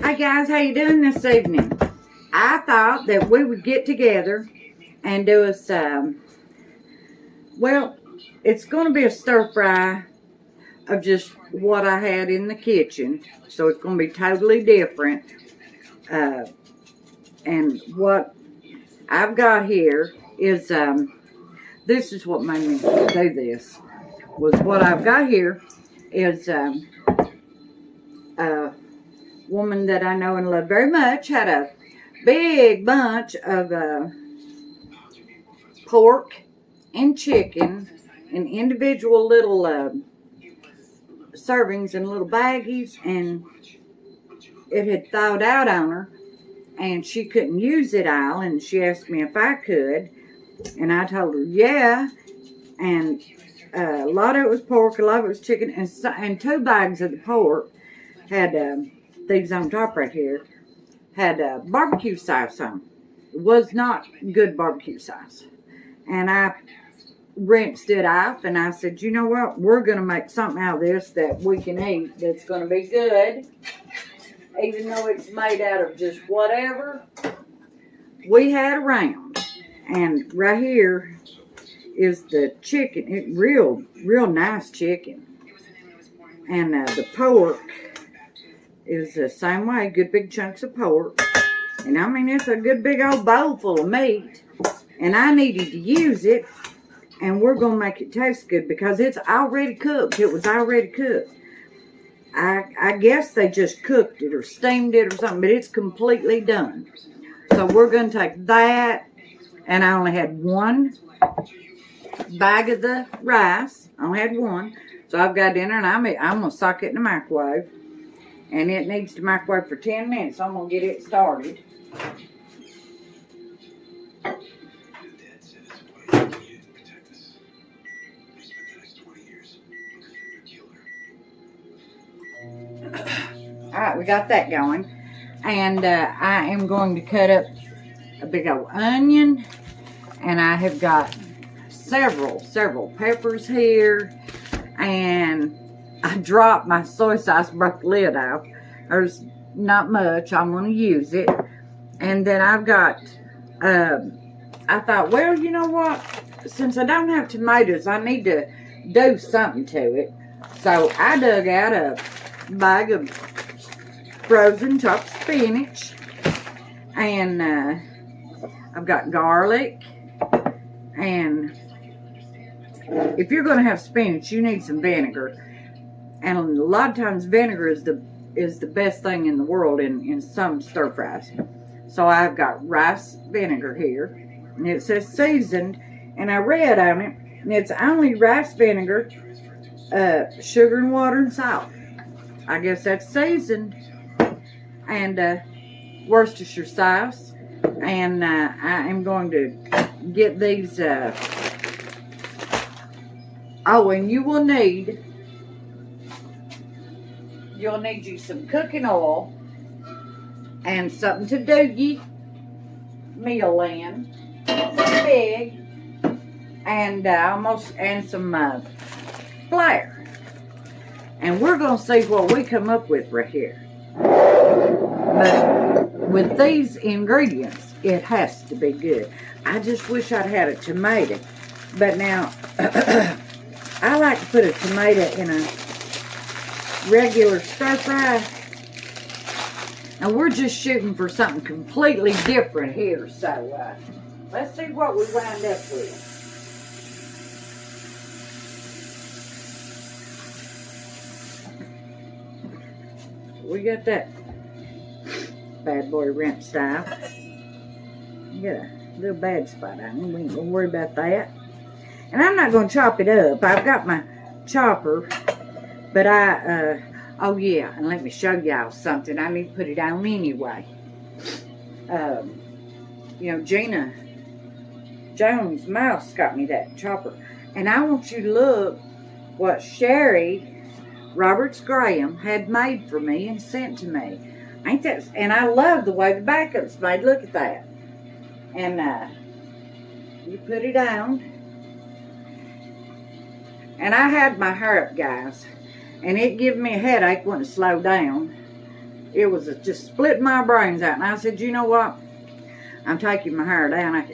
Hey guys, how you doing this evening? I thought that we would get together and do a well, it's going to be a stir fry of just what I had in the kitchen. So it's going to be totally different. And what I've got here is, this is what made me do this. Was what I've got here is a woman that I know and love very much had a big bunch of pork and chicken in individual little servings and little baggies, and it had thawed out on her and she couldn't use it all, and she asked me if I could, and I told her yeah. And a lot of it was pork, a lot of it was chicken, and 2 bags of the pork had these on top right here had barbecue sauce on. It was not good barbecue sauce, and I rinsed it off, and I said, you know what, we're going to make something out of this that we can eat that's going to be good, even though it's made out of just whatever we had around. And right here is the chicken. Real nice chicken. And the pork is the same way, good big chunks of pork. And I mean, it's a good big old bowl full of meat. And I needed to use it, and we're going to make it taste good because it's already cooked. It was already cooked. I guess they just cooked it or steamed it or something, but it's completely done. So we're going to take that, and I only had 1 bag of the rice. I only had 1. So I've got it in there, and I'm going to sock it in the microwave. And it needs to microwave for 10 minutes. So I'm going to get it started. Alright, we got that going. And I am going to cut up a big old onion. And I have got several peppers here. And I dropped my soy sauce, broke the lid off. There's not much. I'm going to use it. And then I've got, I thought, well, you know what? Since I don't have tomatoes, I need to do something to it. So I dug out a bag of frozen chopped spinach. And I've got garlic. And if you're going to have spinach, you need some vinegar. And a lot of times vinegar is the best thing in the world in some stir fries. So I've got rice vinegar here. And it says seasoned. And I read on it, and it's only rice vinegar, sugar and water and salt. I guess that's seasoned. And Worcestershire sauce. And I am going to get these. Oh, and you'll need you some cooking oil and something to do ye meal in, big, and some flour. And we're gonna see what we come up with right here. But with these ingredients, it has to be good. I just wish I'd had a tomato, but now I like to put a tomato in a regular stir fry, and we're just shooting for something completely different here. So let's see what we wind up with. We got that bad boy rinsed out. Got a little bad spot on it. We ain't gonna worry about that. And I'm not gonna chop it up. I've got my chopper. But oh yeah, and let me show y'all something. I need to put it on anyway. You know, Gina Jones' mouse got me that chopper. And I want you to look what Sherry Roberts Graham had made for me and sent to me. Ain't that? And I love the way the backup's made. Look at that. And you put it on. And I had my hair up, guys. And it gave me a headache when it slowed down. It was just splitting my brains out. And I said, you know what? I'm taking my hair down.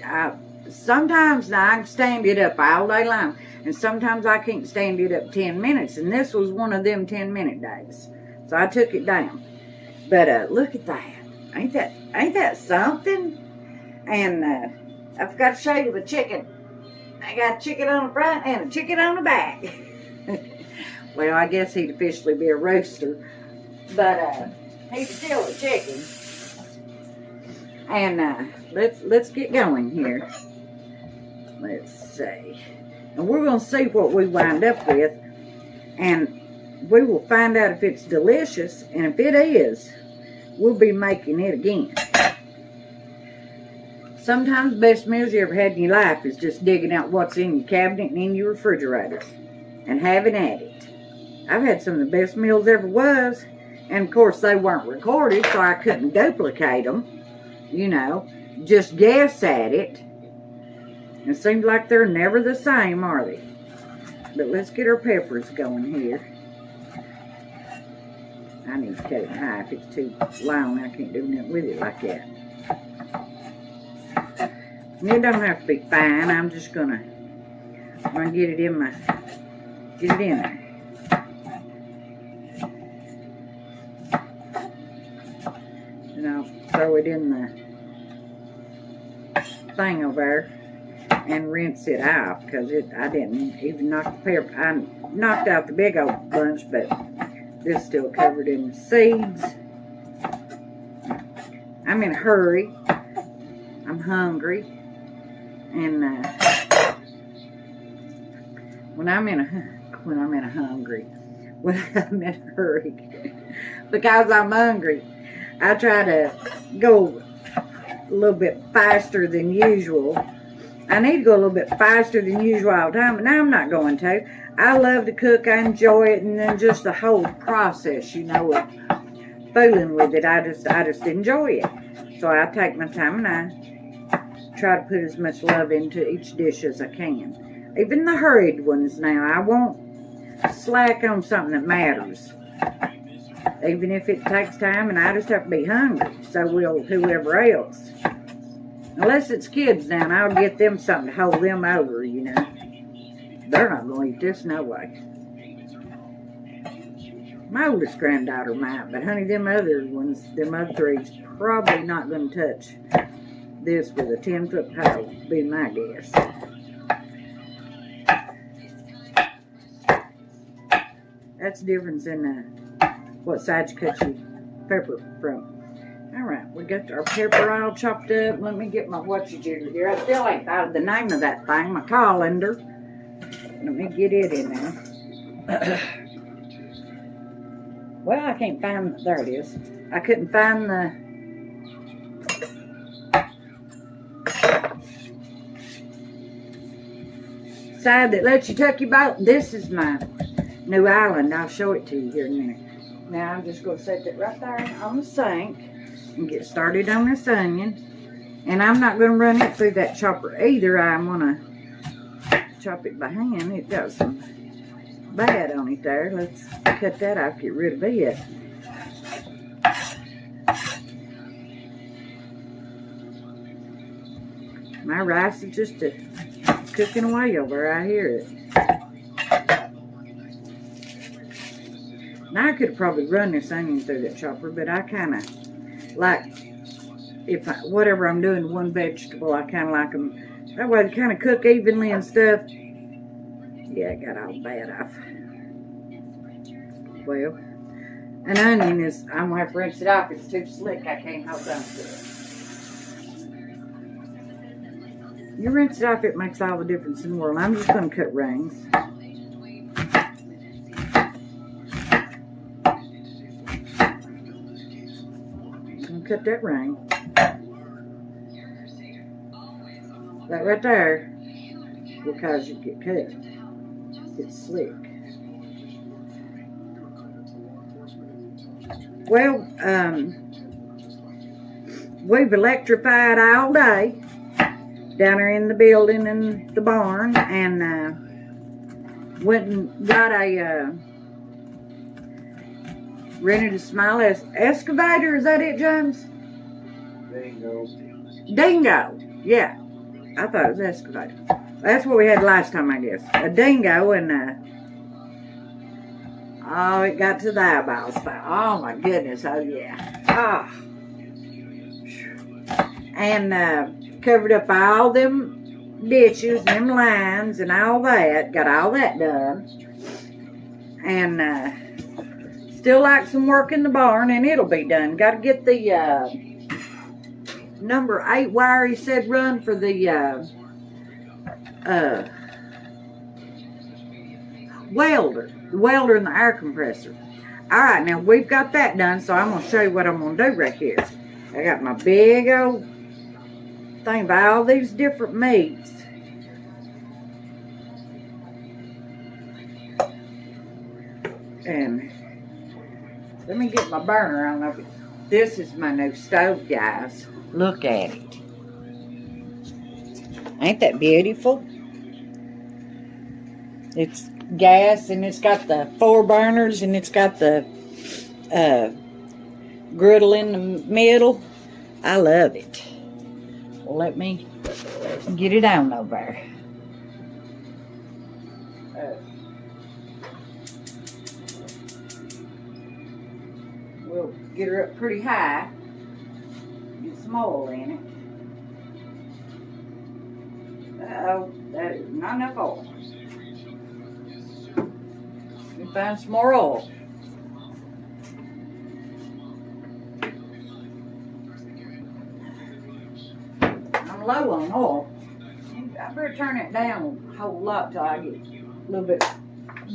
Sometimes now I can stand it up all day long. And sometimes I can't stand it up 10 minutes. And this was one of them 10-minute days. So I took it down. But look at that. Ain't that something? And I forgot to show you the chicken. I got a chicken on the front and a chicken on the back. Well, I guess he'd officially be a rooster. But he's still a chicken. And let's get going here. Let's see. And we're going to see what we wind up with. And we will find out if it's delicious. And if it is, we'll be making it again. Sometimes the best meals you ever had in your life is just digging out what's in your cabinet and in your refrigerator and having at it. I've had some of the best meals ever was. And of course they weren't recorded, so I couldn't duplicate them. You know, just guess at it. It seems like they're never the same, are they? But let's get our peppers going here. I need to cut it high. If it's too long, I can't do nothing with it like that. And it don't have to be fine. I'm just gonna get it in there. And I'll throw it in the thing over there and rinse it off, because I didn't even knock the pepper. I knocked out the big old bunch, but this is still covered in the seeds. I'm in a hurry. I'm hungry. And when I'm in a hurry, because I'm hungry, I try to go a little bit faster than usual. I need to go a little bit faster than usual all the time, but now I'm not going to. I love to cook. I enjoy it, and then just the whole process, you know, of fooling with it. I just enjoy it. So I take my time and I try to put as much love into each dish as I can. Even the hurried ones now. I won't slack on something that matters. Even if it takes time and I just have to be hungry. So will whoever else. Unless it's kids now, I'll get them something to hold them over, you know. They're not going to eat this no way. My oldest granddaughter might, but honey, them other ones, them other three's probably not going to touch this with a 10-foot pole, be my guess. That's the difference in what side you cut your pepper from. Alright, we got our pepper all chopped up. Let me get my whatcha-jigger here. I still ain't thought of the name of that thing, my colander. Let me get it in there. Well, I can't find, there it is. I couldn't find the side that lets you tuck your boat. This is my new island. I'll show it to you here in a minute. Now I'm just going to set that right there on the sink and get started on this onion. And I'm not going to run it through that chopper either. I'm going to chop it by hand. It got some bad on it there. Let's cut that off, get rid of it. My rice is just cooking away over there. I hear it. Now I could have probably run this onion through that chopper, but I kind of like, whatever I'm doing to one vegetable, I kind of like them. That way they kind of cook evenly and stuff. Yeah, I got all bad off. Well, an onion is, I'm going to have to rinse it off. It's too slick. I can't hold on to it. You rinse it off, it makes all the difference in the world. I'm just going to cut rings. Cut that ring. That right there will cause you to get cut. It's slick. Well, we've electrified all day down there in the building and the barn, and went and got a Rented a small excavator. Is that it, James? Dingo. Dingo. Yeah. I thought it was excavator. That's what we had last time, I guess. A dingo and oh, it got to the eyeballs. Oh my goodness. Oh yeah. Ah. And covered up all them ditches and them lines and all that. Got all that done. And still like some work in the barn, and it'll be done. Got to get the number 8 wire he said run for the welder and the air compressor. Alright, now we've got that done, so I'm going to show you what I'm going to do right here. I got my big old thing of all these different meats. And let me get my burner on over. This is my new stove, guys. Look at it. Ain't that beautiful? It's gas, and it's got the 4 burners, and it's got the griddle in the middle. I love it. Well, let me get it on over there. We'll get her up pretty high. Get some oil in it. Uh-oh, that is not enough oil. We find some more oil. I'm low on oil. I better turn it down a whole lot till I get a little bit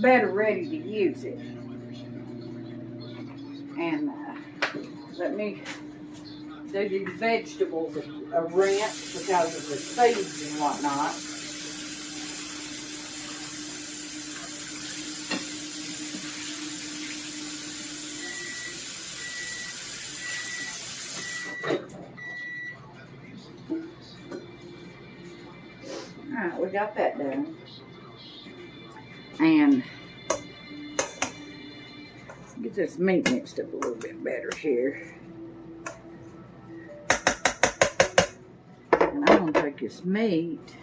better ready to use it. And let me do these vegetables a rinse because of the seeds and whatnot. Alright, we got that done. And get this meat mixed up a little bit better here. And I'm going to take this meat.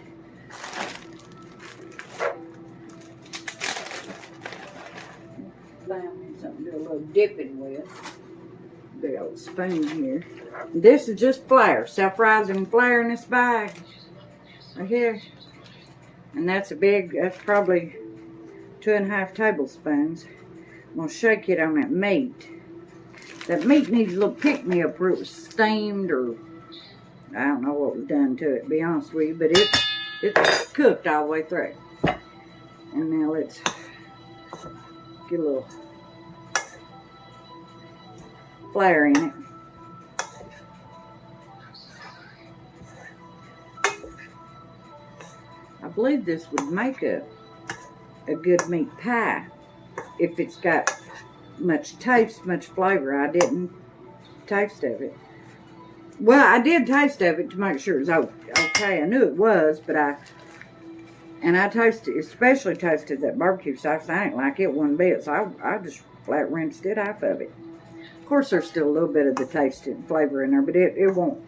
Find me something to do a little dipping with. Big old spoon here. This is just flour. Self-rising flour in this bag. Right here. And that's that's probably 2.5 tablespoons. I'm going to shake it on that meat. That meat needs a little pick-me-up where it was steamed, or I don't know what was done to it, to be honest with you, but it's cooked all the way through. And now let's get a little flour in it. I believe this would make a good meat pie if it's got much taste, much flavor. I didn't taste of it. Well, I did taste of it to make sure it was okay. I knew it was, but I tasted, especially tasted that barbecue sauce. I didn't like it one bit, so I just flat rinsed it off of it. Of course, there's still a little bit of the taste and flavor in there, but it won't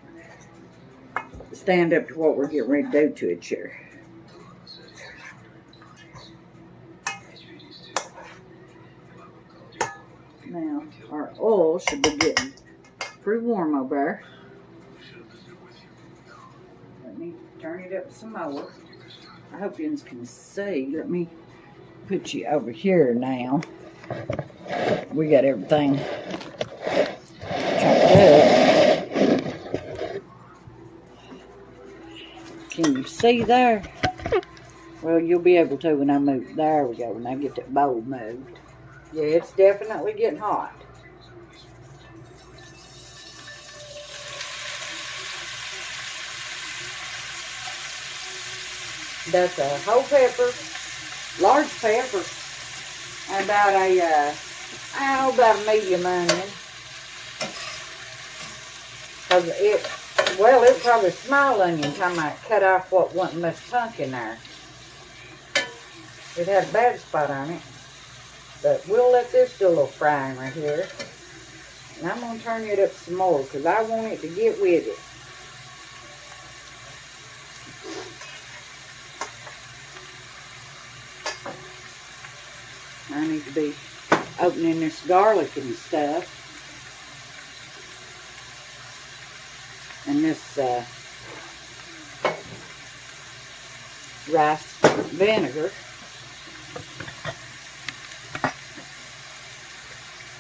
stand up to what we're getting ready to do to it here. Now, our oil should be getting pretty warm over there. Let me turn it up some more. I hope you can see. Let me put you over here now. We got everything chopped up. Can you see there? Well, you'll be able to when I move. There we go, when I get that bowl moved. Yeah, it's definitely getting hot. That's a whole pepper, large pepper, and about a medium onion. Cause it's probably a small onion. I might cut off what wasn't much chunk in there. It had a bad spot on it. But we'll let this do a little frying right here. And I'm going to turn it up some more because I want it to get with it. I need to be opening this garlic and stuff. And this rice vinegar.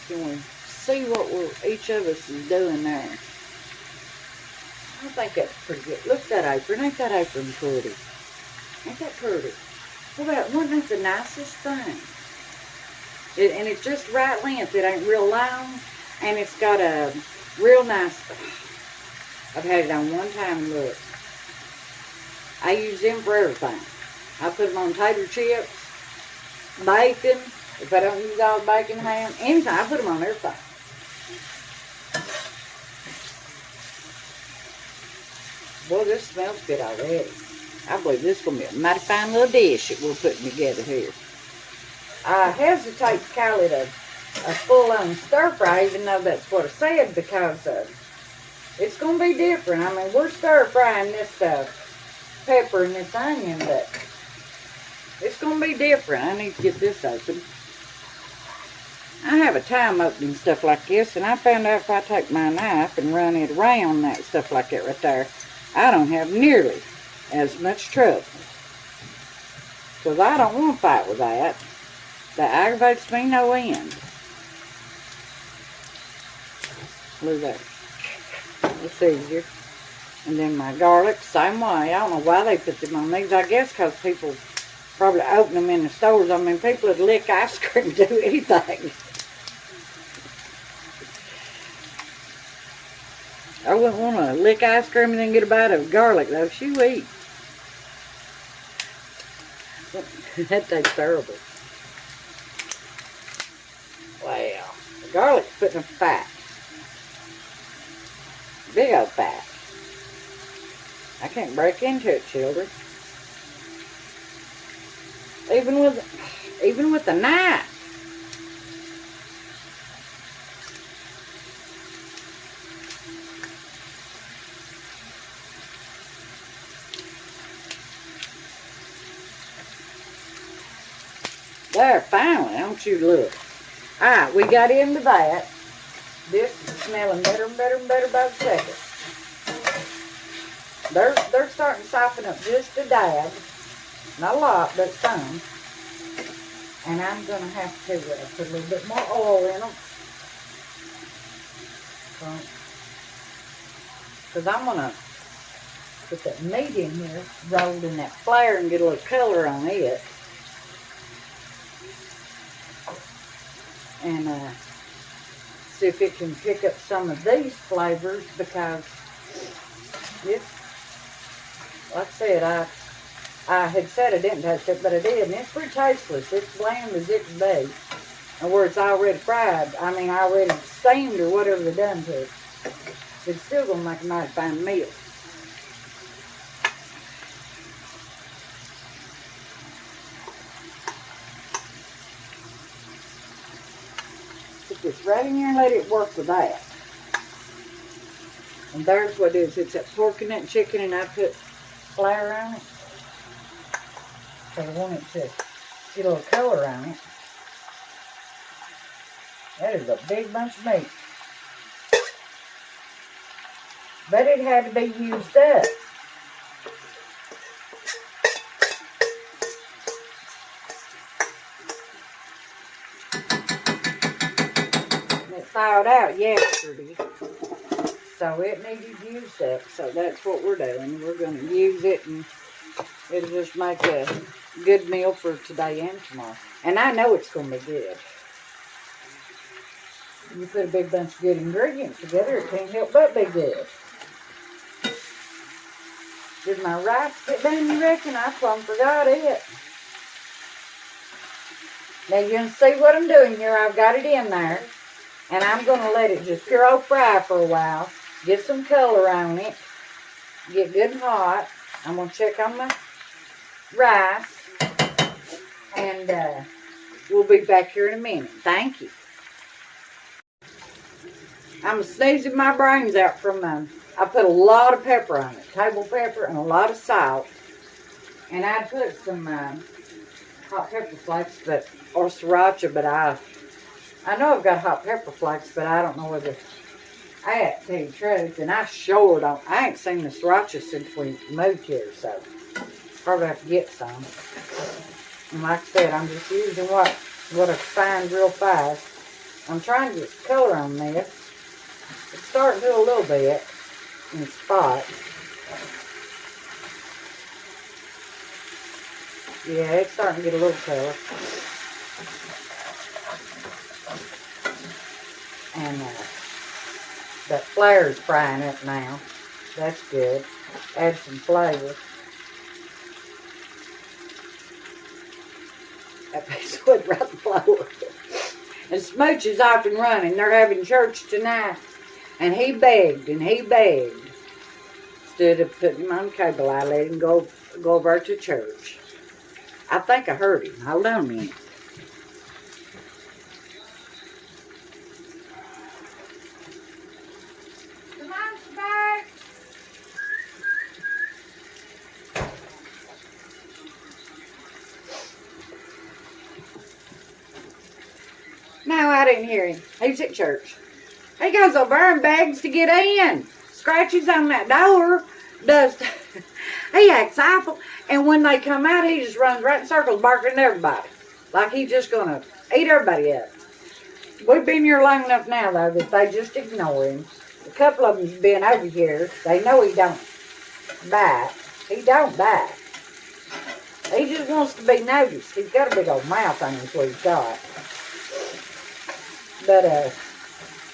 Can we see what each of us is doing there? I think that's pretty good. Look at that apron. Ain't that apron pretty? Ain't that pretty? Wasn't that the nicest thing? And it's just right length. It ain't real long. And it's got a real nice... I've had it on one time, look. I use them for everything. I put them on tater chips, bacon. If I don't use all the bacon, ham, anything, I put them on everything. Boy, this smells good already. I believe this is going to be a mighty fine little dish that we're putting together here. I hesitate to call it a full-on stir-fry, even though that's what I said, because it's going to be different. I mean, we're stir-frying this pepper and this onion, but it's going to be different. I need to get this open. I have a time opening stuff like this, and I found out if I take my knife and run it around that stuff like that right there, I don't have nearly as much trouble. Because I don't want to fight with that. That aggravates me no end. Look there. It's easier. And then my garlic, same way. I don't know why they put them on these. I guess because people probably open them in the stores. I mean, people would lick ice cream, do anything. I wouldn't want to lick ice cream and then get a bite of garlic, though. Shoo eat. That tastes terrible. Well, the garlic's putting a fat. Big old fat. I can't break into it, children. Even with a knife. There, finally, don't you look. Alright, we got into that. This is smelling better and better and better by the second. They're starting to soften up just a dab. Not a lot, but some. And I'm going to have to put a little bit more oil in them. Because I'm going to put that meat in here, rolled in that flour, and get a little color on it. And see if it can pick up some of these flavors, because this, like I said, I had said I didn't taste it, but I did, and it's pretty tasteless. It's bland as it can be. And where it's already fried, I mean already steamed or whatever they done to it, it's still going to make a mighty fine meal. Put this right in here and let it work with that. And there's what it is. It's that pork and that chicken, and I put flour on it. So I want it to get a little color on it. That is a big bunch of meat. But it had to be used up. And it thawed out yesterday. So it needed used up. So that's what we're doing. We're going to use it, and it'll just make a good meal for today and tomorrow. And I know it's going to be good. You put a big bunch of good ingredients together, it can't help but be good. Did my rice get done, you reckon? I plumb forgot it. Now you're going to see what I'm doing here. I've got it in there. And I'm going to let it just pure old fry for a while. Get some color on it. Get good and hot. I'm going to check on my rice. And we'll be back here in a minute. Thank you. I'm sneezing my brains out from I put a lot of pepper on it, table pepper and a lot of salt. And I put some hot pepper flakes, or sriracha, but I know I've got hot pepper flakes, but I don't know whether I have to tell you the truth. And I sure don't. I ain't seen the sriracha since we moved here, so probably have to get some. And like I said, I'm just using what I find real fast. I'm trying to get color on this. It's starting to do a little bit in spots. Yeah, it's starting to get a little color. And that flare's frying up now. That's good. Add some flavor. That piece of wood right on the floor. And Smooch is off and running. They're having church tonight. And he begged and he begged. Instead of putting him on cable, I let him go over to church. I think I heard him. Hold on a minute. Come on, Smart. No, I didn't hear him. He's at church. He goes over and begs to get in. Scratches on that door. He acts awful. And when they come out, he just runs right in circles barking at everybody. Like he's just going to eat everybody up. We've been here long enough now, though, that they just ignore him. A couple of them's been over here. They know he don't bite. He don't bite. He just wants to be noticed. He's got a big old mouth on him, is what he's got. But,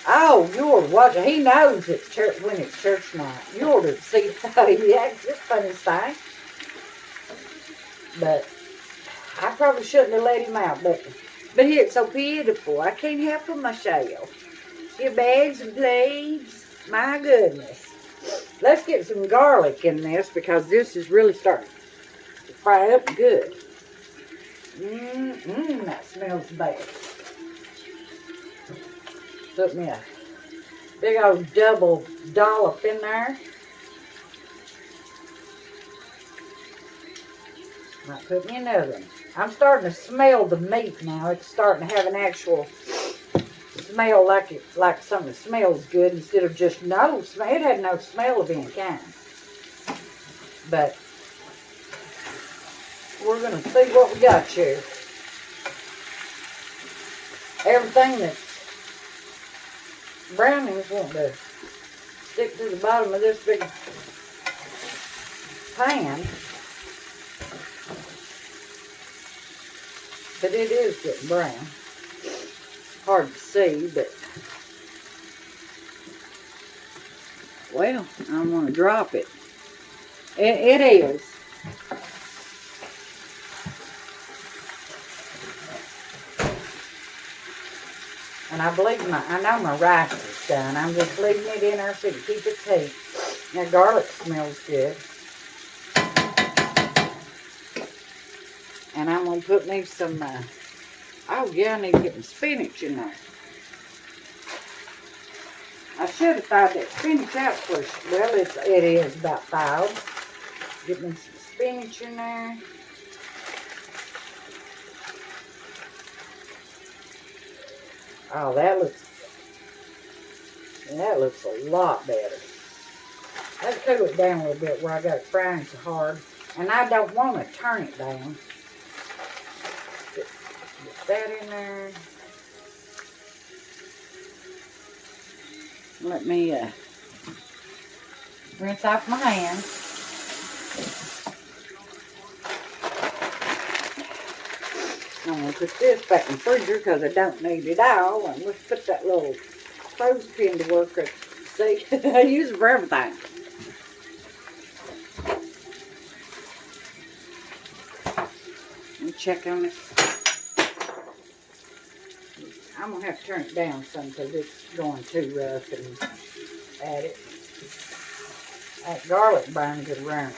oh, you ought to watch it. He knows it's church when it's church night. You ought to see how he acts. It's funny thing. But I probably shouldn't have let him out. But it's so pitiful. I can't help him myself. He begs and pleads. My goodness. Let's get some garlic in this because this is really starting to fry up good. That smells bad. Put me a big old double dollop in there. Might put me another one. I'm starting to smell the meat now. It's starting to have an actual smell like something that smells good instead of just no smell. It had no smell of any kind. But we're going to see what we got here. Everything that's brownings want to stick to the bottom of this big pan. But it is getting brown. Hard to see, but well, I'm going to drop it. It is. And I know my rice is done. I'm just leaving it in there so to keep its heat. That garlic smells good. And I'm going to put me some, oh yeah, I need to get my spinach in there. I should have thawed that spinach out first. Well, it is about thawed. Get me some spinach in there. Oh, that looks a lot better. Let's cool it down a little bit where I got it frying so hard. And I don't want to turn it down. Get that in there. Let me rinse off my hands. I'm going to put this back in the freezer because I don't need it all. And let's put that little clothespin to work. See, I use it for everything. Let me check on this. I'm going to have to turn it down some because it's going too rough and add it. That garlic burns it around.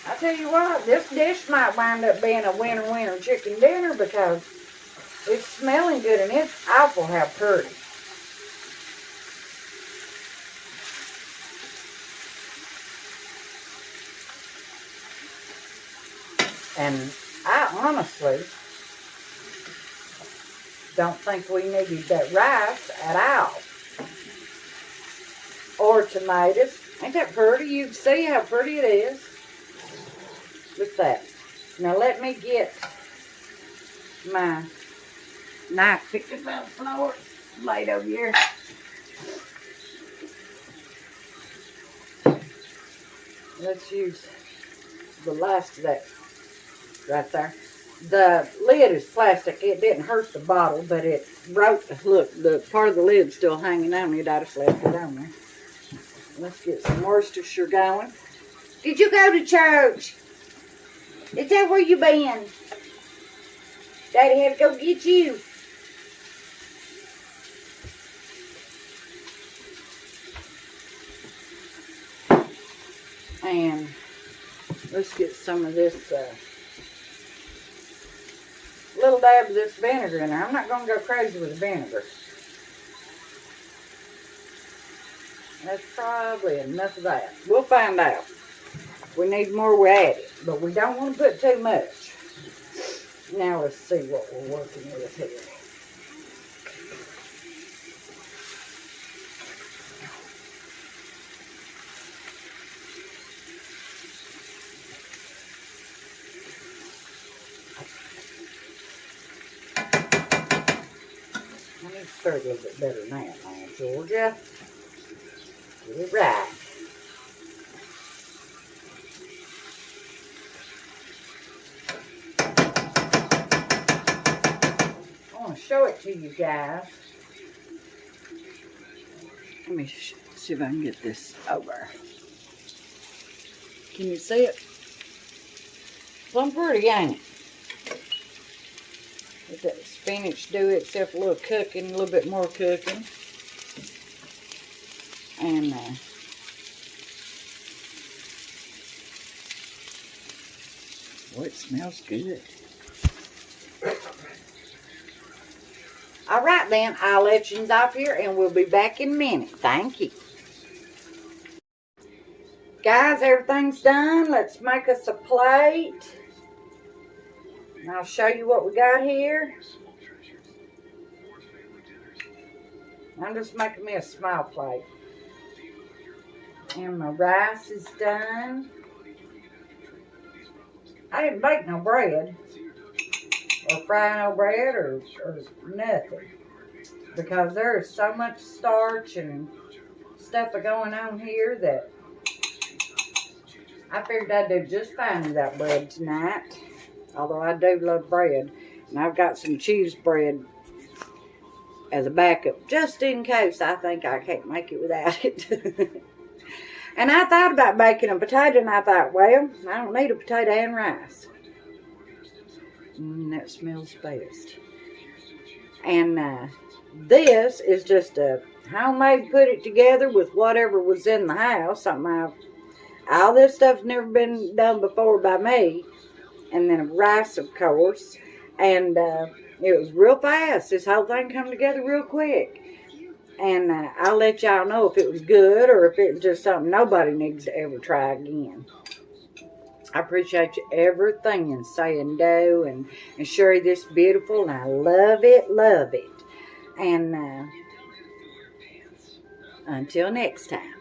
I tell you what, this dish might wind up being a winter chicken dinner because It's smelling good, and it's awful how pretty. And I honestly don't think we needed that rice at all. Or tomatoes. Ain't that pretty? You can see how pretty it is. Look at that. Now let me get my knife picked up on the floor. Laid over here. Let's use the last of that right there. The lid is plastic. It didn't hurt the bottle, but it broke. Look, the part of the lid's still hanging on it. I just left it on there. Let's get some Worcestershire going. Did you go to church? Is that where you been? Daddy had to go get you. And let's get some of this little dab of this vinegar in there. I'm not going to go crazy with the vinegar. That's probably enough of that. We'll find out. If we need more, we'll add it. But we don't want to put too much. Now let's see what we're working with here. I need to stir it a little bit better now, Georgia. Get it right. I want to show it to you guys. Let me see if I can get this over. Can you see it? Plumb pretty, ain't it? Let that spinach do itself a little cooking, a little bit more cooking. And oh, it smells good. All right, then. I'll let you off here, and we'll be back in a minute. Thank you. Guys, everything's done. Let's make us a plate. And I'll show you what we got here. I'm just making me a small plate. And my rice is done. I didn't bake no bread. Or fry no bread or nothing. Because there is so much starch and stuff going on here that I figured I'd do just fine without bread tonight. Although I do love bread. And I've got some cheese bread as a backup. Just in case I think I can't make it without it. And I thought about baking a potato, and I thought, well, I don't need a potato and rice. That smells best. And this is just a homemade, put it together with whatever was in the house. All this stuff's never been done before by me. And then rice, of course. And it was real fast. This whole thing come together real quick. And I'll let y'all know if it was good or if it was just something nobody needs to ever try again. I appreciate you everything and saying do and Sherry, this is beautiful and I love it, love it. And until next time.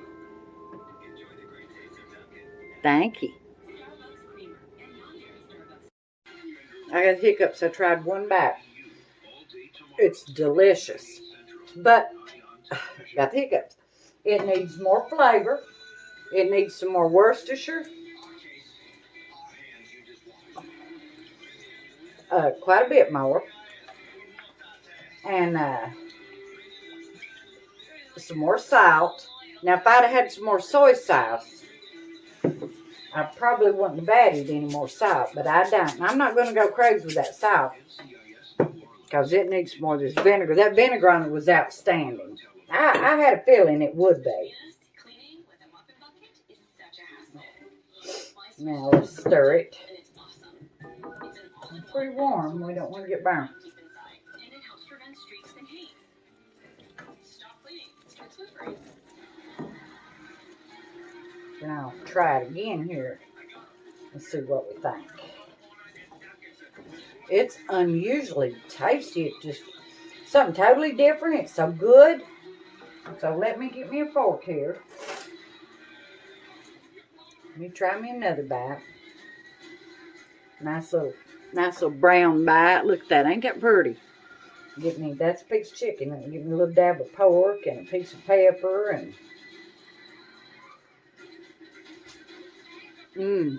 Thank you. I got hiccups. I tried one bite. It's delicious. But got the hiccups. It needs more flavor. It needs some more Worcestershire. Quite a bit more. And some more salt. Now, if I'd have had some more soy sauce, I probably wouldn't have added any more salt, but I don't. I'm not going to go crazy with that salt because it needs more of this vinegar. That vinegar on it was outstanding. I had a feeling it would be. Now let's stir it. It's pretty warm. We don't want to get burnt. And I'll try it again here and see what we think. It's unusually tasty. It's just something totally different. It's so good. So let me get me a fork here. Let me try me another bite. Nice little brown bite. Look at that. Ain't that pretty? That's a piece of chicken. Give me a little dab of pork and a piece of pepper and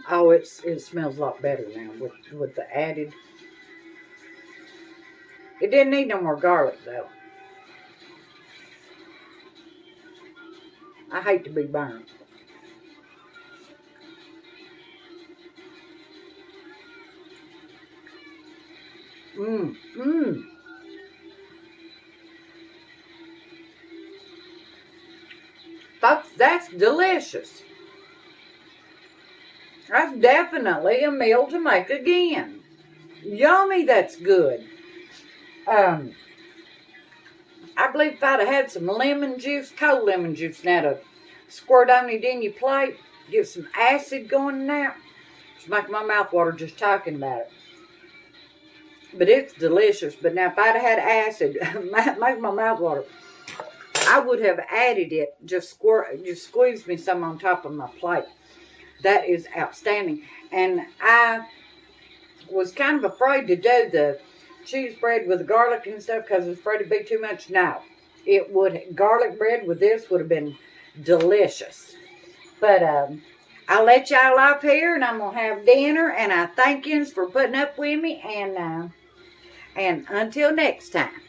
oh, it smells a lot better now with the added. It didn't need no more garlic though. I hate to be burnt. That's delicious. That's definitely a meal to make again. Yummy, that's good. I believe if I'd have had some lemon juice, cold lemon juice now to squirt on it in your plate, get some acid going now. It's making my mouth water just talking about it. But it's delicious. But now if I'd have had acid, make my mouth water, I would have added it, just squeeze me some on top of my plate. That is outstanding. And I was kind of afraid to do the cheese bread with garlic and stuff because I was afraid it'd be too much. No, garlic bread with this would have been delicious. But I'll let y'all off here, and I'm gonna have dinner. And I thank yous for putting up with me. And until next time.